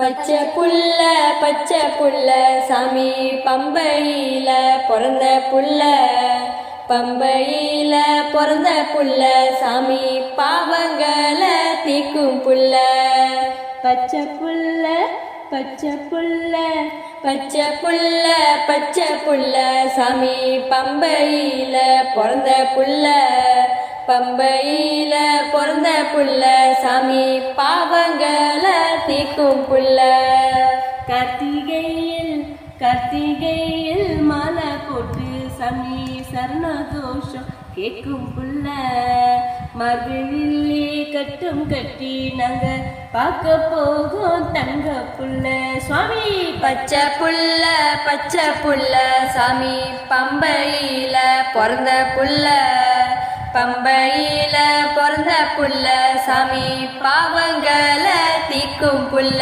பச்சை புள்ள சாமி பம்பையில பிறந்த புள்ள, பம்பையில பிறந்த புள்ள சாமி பாவங்களை தீக்கும் புள்ள. பச்சை புள்ள பச்சை புள்ள சாமி பம்பையில பிறந்த புள்ள, பம்பையில பிறந்த புள்ள சாமி பாவங்களை தீக்கும் புள்ள. கார்த்திகையில் மாலை போட்டு சாமி சரணதோஷம் கேட்கும் புள்ள. மார்கழியிலே கட்டும் கட்டி நாங்க பார்க்க போகும் தங்க புள்ள. சுவாமி பச்சை புள்ள சாமி பம்பையில பிறந்த புள்ள, பம்பையில பிறந்த புள்ள சாமி பாவங்களை தீக்கும் புள்ள.